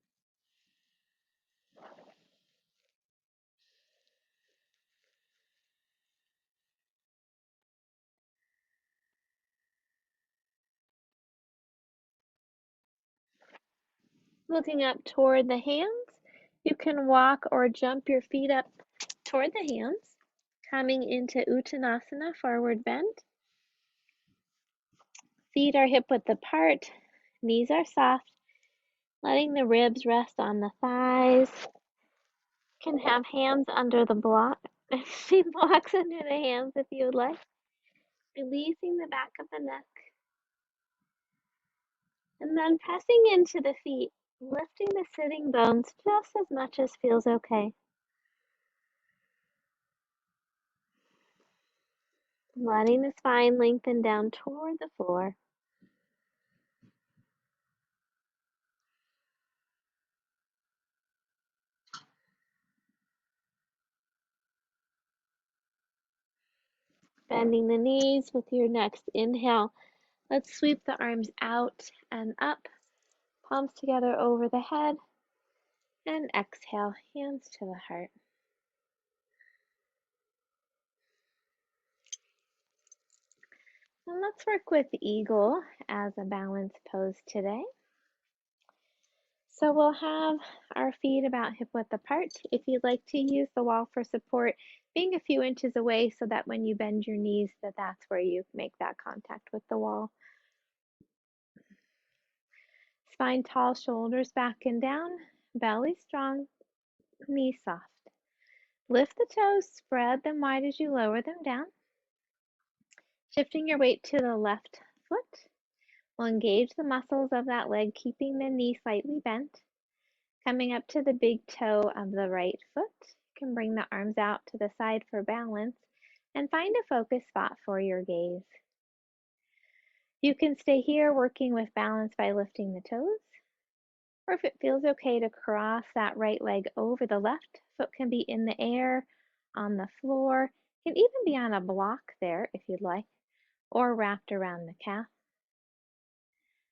Looking up toward the hands, you can walk or jump your feet up toward the hands, coming into Uttanasana, forward bend. Feet are hip-width apart, knees are soft, letting the ribs rest on the thighs. You can have hands under the block, feet blocks under the hands if you would like. Releasing the back of the neck. And then pressing into the feet, lifting the sitting bones just as much as feels okay. Letting the spine lengthen down toward the floor. Bending the knees with your next inhale. Let's sweep the arms out and up, palms together over the head. And exhale, hands to the heart. And let's work with eagle as a balance pose today. So we'll have our feet about hip width apart. If you'd like to use the wall for support, being a few inches away so that when you bend your knees, that's where you make that contact with the wall. Spine tall, shoulders back and down, belly strong, knees soft. Lift the toes, spread them wide as you lower them down. Shifting your weight to the left foot will engage the muscles of that leg, keeping the knee slightly bent. Coming up to the big toe of the right foot, you can bring the arms out to the side for balance and find a focus spot for your gaze. You can stay here working with balance by lifting the toes, or if it feels okay to cross that right leg over the left, foot can be in the air, on the floor, can even be on a block there if you'd like, or wrapped around the calf.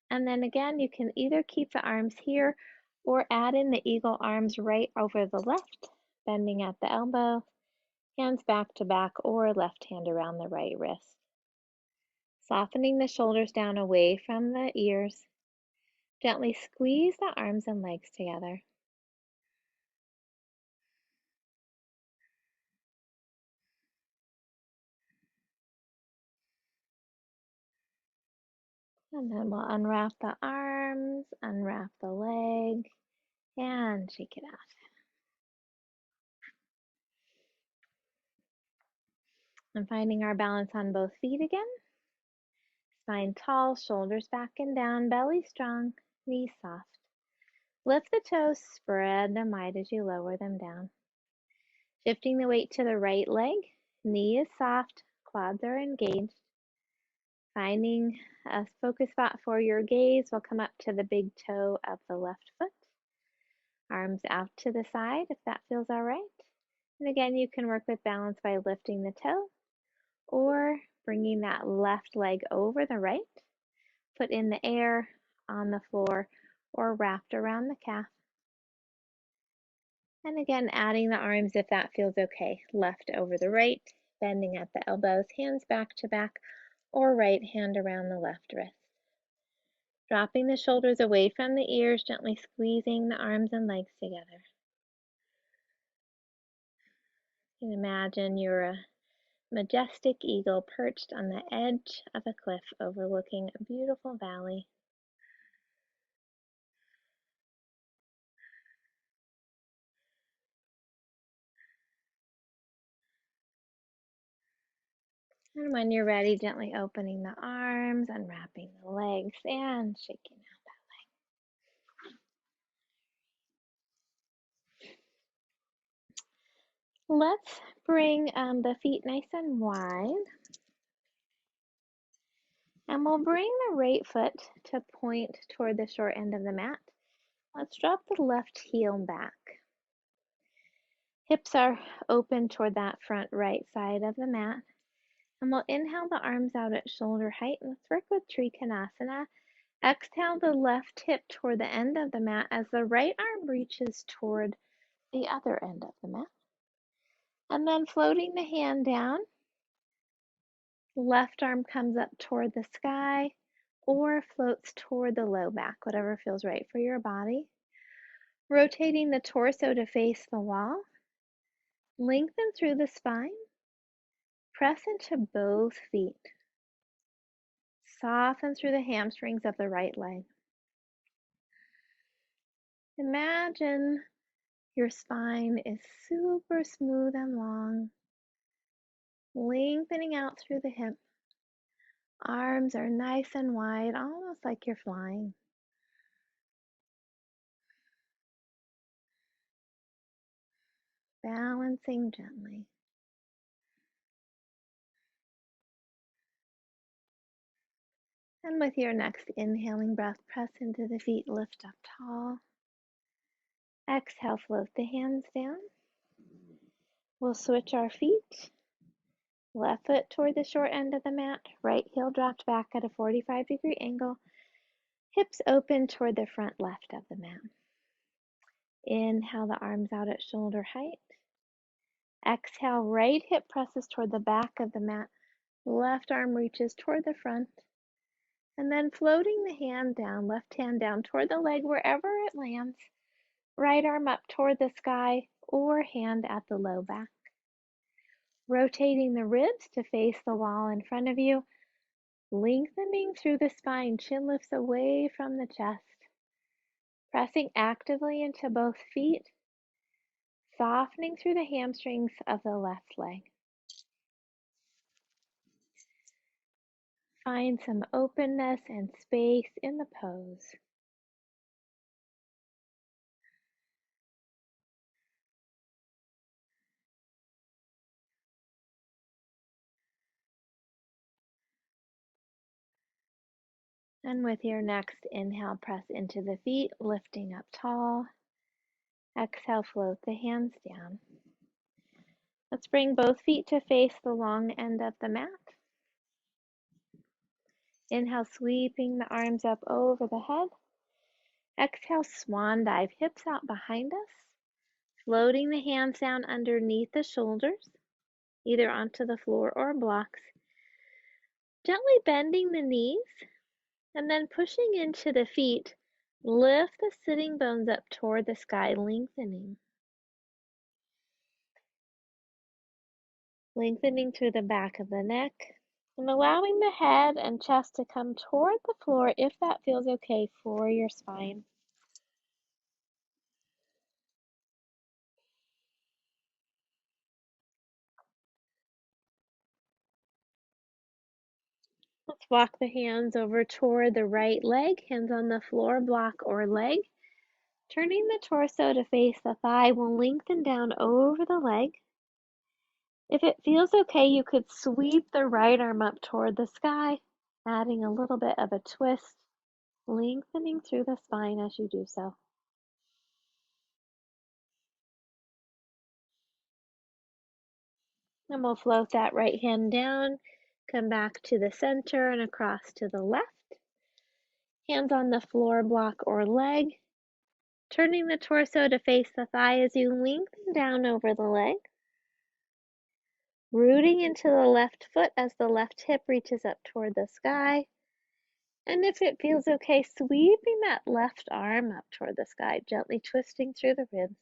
And then again, you can either keep the arms here or add in the eagle arms right over the left, bending at the elbow, hands back to back, or left hand around the right wrist. Softening the shoulders down away from the ears. Gently squeeze the arms and legs together. And then we'll unwrap the arms, unwrap the leg, and shake it out. And finding our balance on both feet again. Spine tall, shoulders back and down, belly strong, knees soft. Lift the toes, spread them wide as you lower them down. Shifting the weight to the right leg, knee is soft, quads are engaged. Finding a focus spot for your gaze, we'll come up to the big toe of the left foot. Arms out to the side if that feels all right. And again, you can work with balance by lifting the toe or bringing that left leg over the right, foot in the air, on the floor, or wrapped around the calf. And again, adding the arms if that feels okay. Left over the right, bending at the elbows, hands back to back, or right hand around the left wrist. Dropping the shoulders away from the ears, gently squeezing the arms and legs together. You can imagine you're a majestic eagle perched on the edge of a cliff overlooking a beautiful valley. And when you're ready, gently opening the arms, unwrapping the legs, and shaking out that leg. Let's bring the feet nice and wide. And we'll bring the right foot to point toward the short end of the mat. Let's drop the left heel back. Hips are open toward that front right side of the mat. And we'll inhale the arms out at shoulder height. And let's work with Kanasana. Exhale the left hip toward the end of the mat as the right arm reaches toward the other end of the mat. And then floating the hand down, left arm comes up toward the sky or floats toward the low back, whatever feels right for your body. Rotating the torso to face the wall. Lengthen through the spine. Press into both feet. Soften through the hamstrings of the right leg. Imagine your spine is super smooth and long, lengthening out through the hip. Arms are nice and wide, almost like you're flying. Balancing gently. And with your next inhaling breath, press into the feet, lift up tall. Exhale, float the hands down. We'll switch our feet. Left foot toward the short end of the mat, right heel dropped back at a 45-degree angle. Hips open toward the front left of the mat. Inhale the arms out at shoulder height. Exhale, right hip presses toward the back of the mat. Left arm reaches toward the front. And then floating the hand down, left hand down toward the leg wherever it lands. Right arm up toward the sky or hand at the low back. Rotating the ribs to face the wall in front of you. Lengthening through the spine, chin lifts away from the chest. Pressing actively into both feet. Softening through the hamstrings of the left leg. Find some openness and space in the pose. And with your next inhale, press into the feet, lifting up tall. Exhale, float the hands down. Let's bring both feet to face the long end of the mat. Inhale, sweeping the arms up over the head. Exhale, swan dive, hips out behind us. Floating the hands down underneath the shoulders, either onto the floor or blocks. Gently bending the knees and then pushing into the feet. Lift the sitting bones up toward the sky, lengthening. Lengthening through the back of the neck and allowing the head and chest to come toward the floor if that feels okay for your spine. Let's walk the hands over toward the right leg, hands on the floor, block or leg. Turning the torso to face the thigh, will lengthen down over the leg. If it feels okay, you could sweep the right arm up toward the sky, adding a little bit of a twist, lengthening through the spine as you do so. And we'll float that right hand down, come back to the center and across to the left. Hands on the floor, block, or leg. Turning the torso to face the thigh as you lengthen down over the leg. Rooting into the left foot as the left hip reaches up toward the sky. And if it feels okay, sweeping that left arm up toward the sky, gently twisting through the ribs.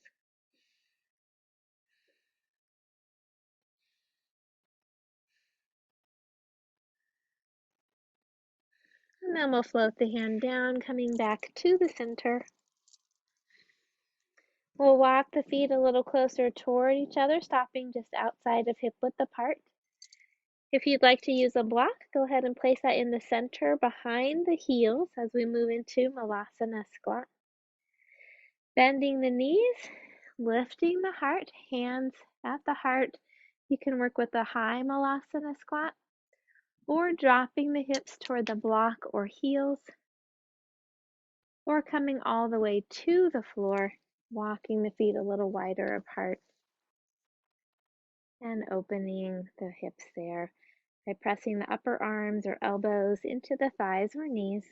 And then we'll float the hand down, coming back to the center. We'll walk the feet a little closer toward each other, stopping just outside of hip width apart. If you'd like to use a block, go ahead and place that in the center behind the heels as we move into Malasana Squat. Bending the knees, lifting the heart, hands at the heart. You can work with a high Malasana Squat or dropping the hips toward the block or heels, or coming all the way to the floor, walking the feet a little wider apart and opening the hips there by pressing the upper arms or elbows into the thighs or knees,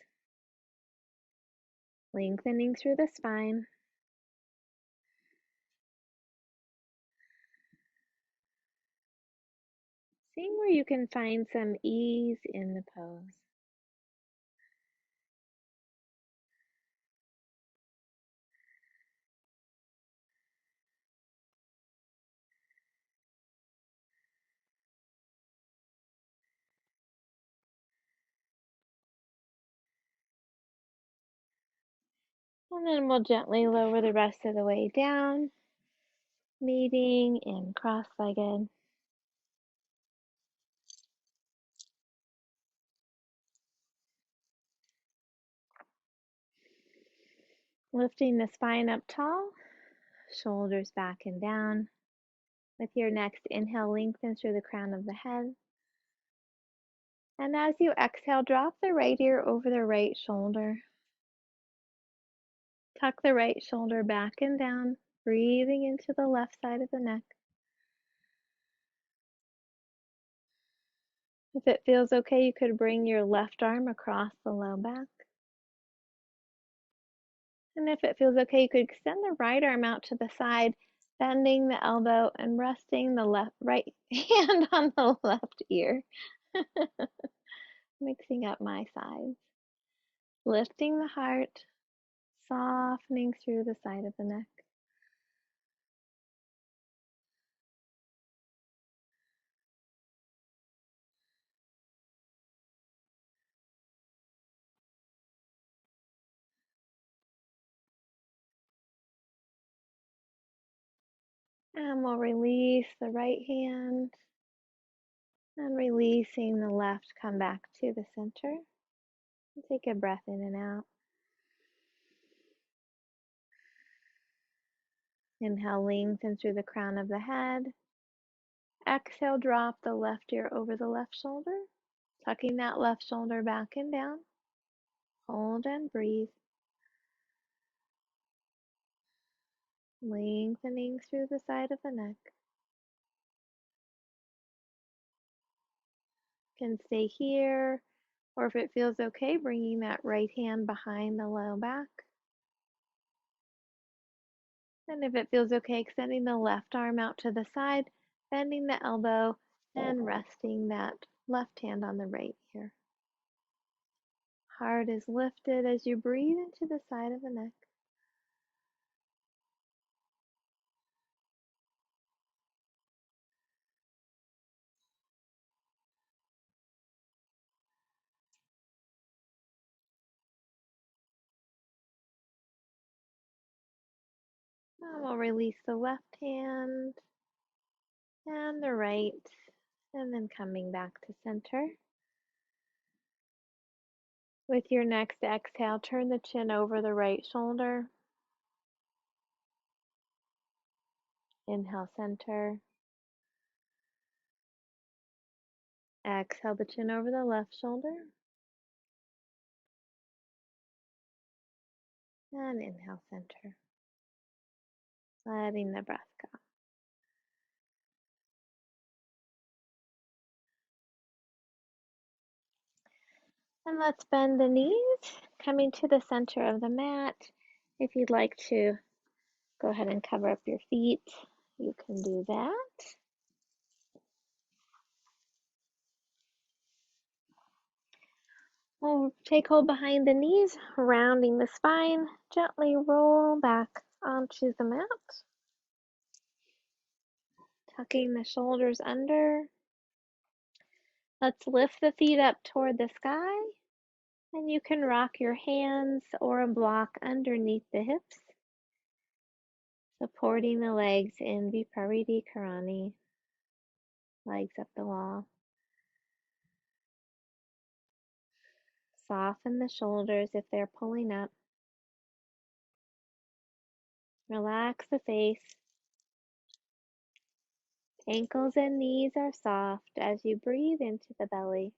lengthening through the spine. Seeing where you can find some ease in the pose. And then we'll gently lower the rest of the way down, meeting in cross-legged. Lifting the spine up tall, shoulders back and down. With your next inhale, lengthen through the crown of the head. And as you exhale, drop the right ear over the right shoulder. Tuck the right shoulder back and down, breathing into the left side of the neck. If it feels okay, you could bring your left arm across the low back. And if it feels okay, you could extend the right arm out to the side, bending the elbow and resting the right hand on the left ear. Mixing up my sides. Lifting the heart, softening through the side of the neck. And we'll release the right hand and releasing the left, come back to the center. And take a breath in and out. Inhale, lengthen through the crown of the head. Exhale, drop the left ear over the left shoulder, tucking that left shoulder back and down. Hold and breathe. Lengthening through the side of the neck. Can stay here, or if it feels okay, bringing that right hand behind the low back. And if it feels okay, extending the left arm out to the side, bending the elbow, and resting that left hand on the right ear. Heart is lifted as you breathe into the side of the neck. And we'll release the left hand and the right, and then coming back to center. With your next exhale, turn the chin over the right shoulder. Inhale, center. Exhale the chin over the left shoulder. And inhale, center. Letting the breath go. And let's bend the knees, coming to the center of the mat. If you'd like to go ahead and cover up your feet, you can do that. We'll take hold behind the knees, rounding the spine, gently roll back onto the mat, tucking the shoulders under. Let's lift the feet up toward the sky, and you can rock your hands or a block underneath the hips, supporting the legs in Viparita Karani, legs up the wall. Soften the shoulders if they're pulling up. Relax the face. Ankles and knees are soft as you breathe into the belly.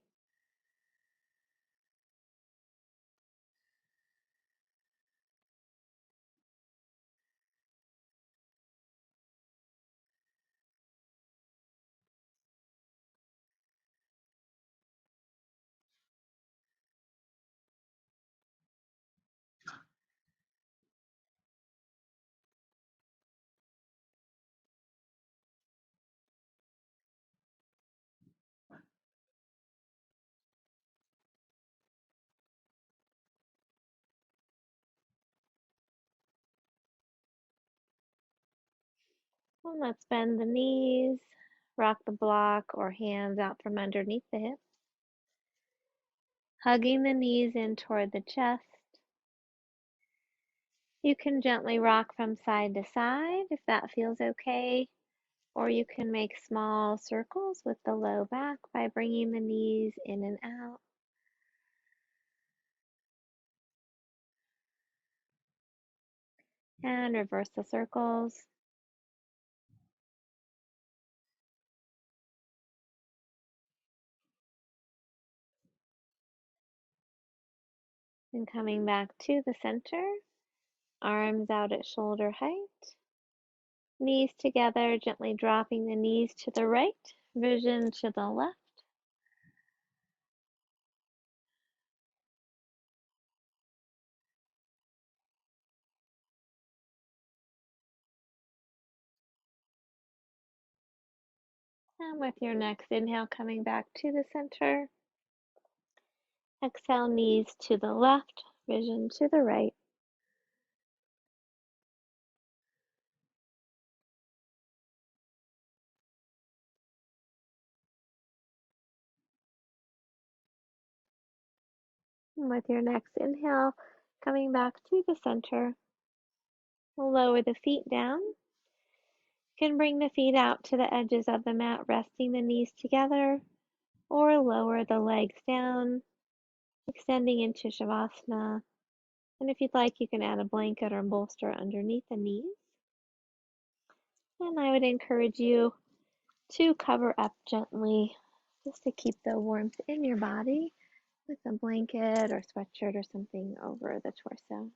And let's bend the knees, rock the block or hands out from underneath the hips, hugging the knees in toward the chest. You can gently rock from side to side if that feels okay, or you can make small circles with the low back by bringing the knees in and out. And reverse the circles. And coming back to the center, arms out at shoulder height, knees together, gently dropping the knees to the right, vision to the left. And with your next inhale, coming back to the center. Exhale, knees to the left, vision to the right. And with your next inhale, coming back to the center. Lower the feet down. You can bring the feet out to the edges of the mat, resting the knees together, or lower the legs down, extending into Savasana. And if you'd like, you can add a blanket or bolster underneath the knees. And I would encourage you to cover up gently just to keep the warmth in your body with a blanket or sweatshirt or something over the torso.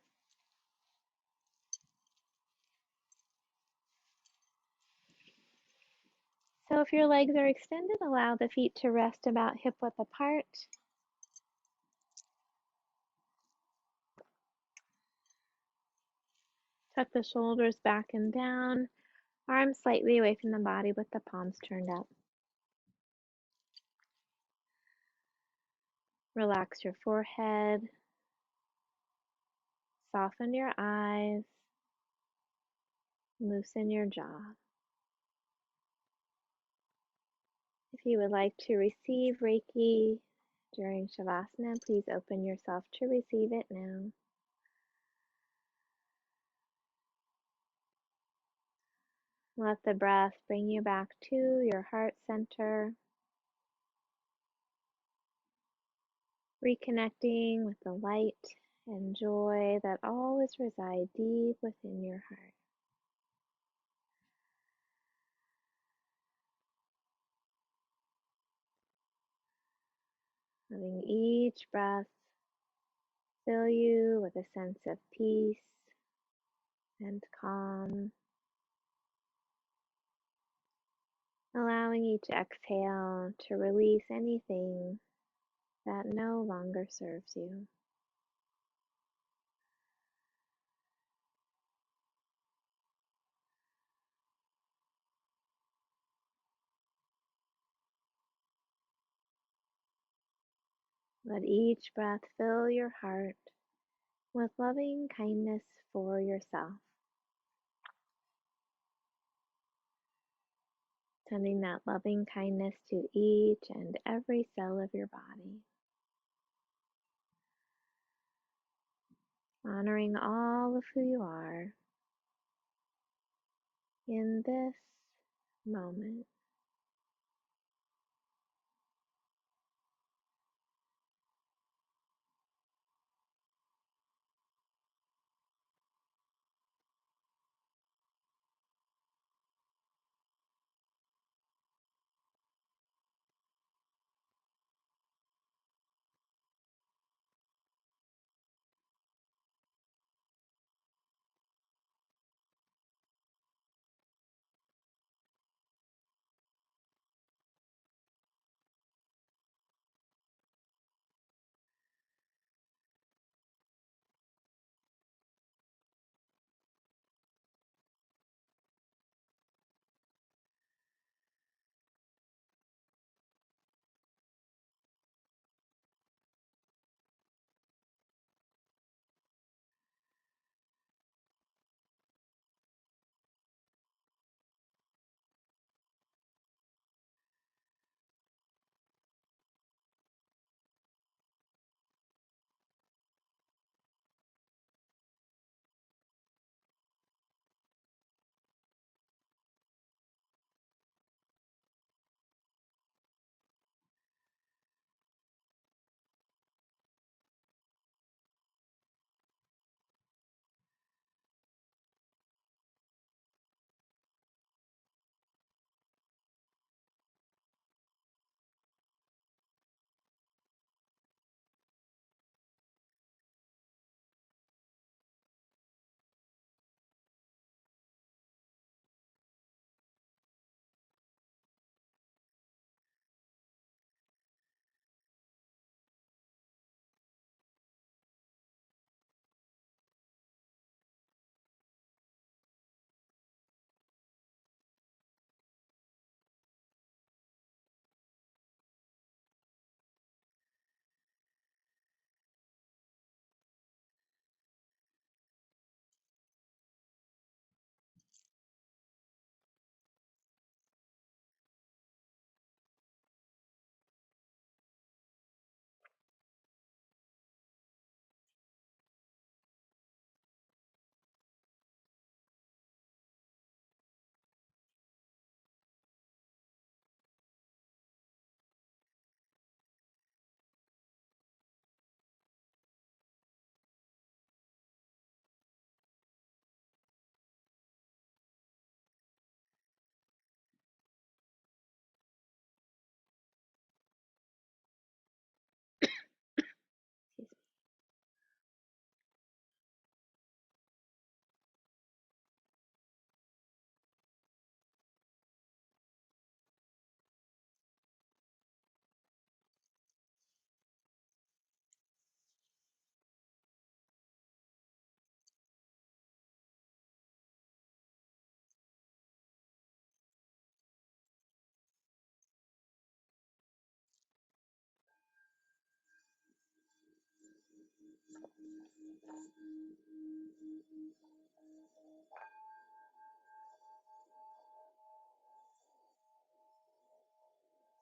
So if your legs are extended, allow the feet to rest about hip width apart. Tuck the shoulders back and down, arms slightly away from the body with the palms turned up. Relax your forehead, soften your eyes, loosen your jaw. If you would like to receive Reiki during Savasana, please open yourself to receive it now. Let the breath bring you back to your heart center, reconnecting with the light and joy that always reside deep within your heart. Letting each breath fill you with a sense of peace and calm, allowing each exhale to release anything that no longer serves you. Let each breath fill your heart with loving kindness for yourself, sending that loving kindness to each and every cell of your body, honoring all of who you are in this moment.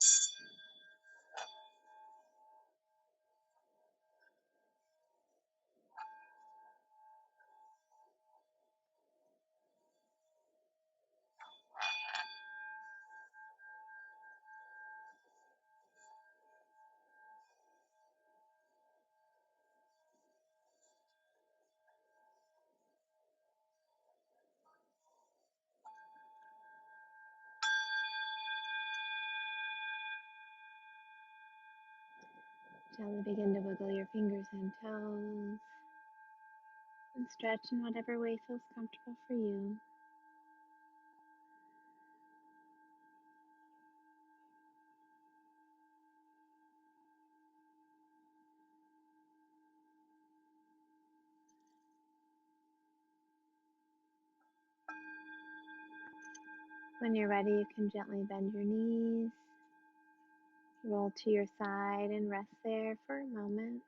Excuse me. Gently begin to wiggle your fingers and toes and stretch in whatever way feels comfortable for you. When you're ready, you can gently bend your knees, roll to your side, and rest there for a moment.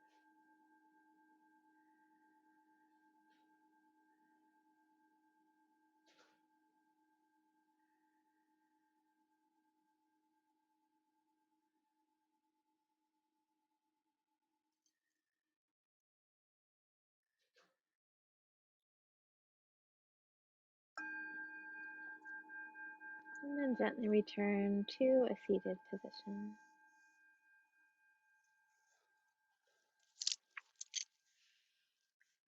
And then gently return to a seated position.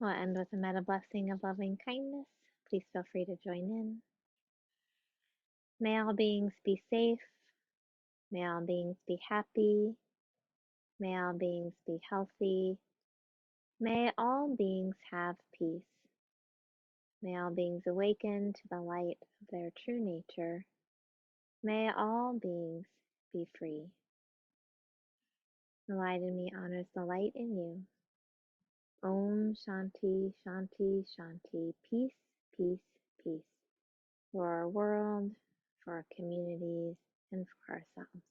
We'll end with a metta blessing of loving kindness. Please feel free to join in. May all beings be safe. May all beings be happy. May all beings be healthy. May all beings have peace. May all beings awaken to the light of their true nature. May all beings be free. The light in me honors the light in you. Om Shanti, Shanti, Shanti. Peace, peace, peace. For our world, for our communities, and for ourselves.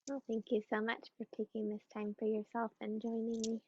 Well, thank you so much for taking this time for yourself and joining me.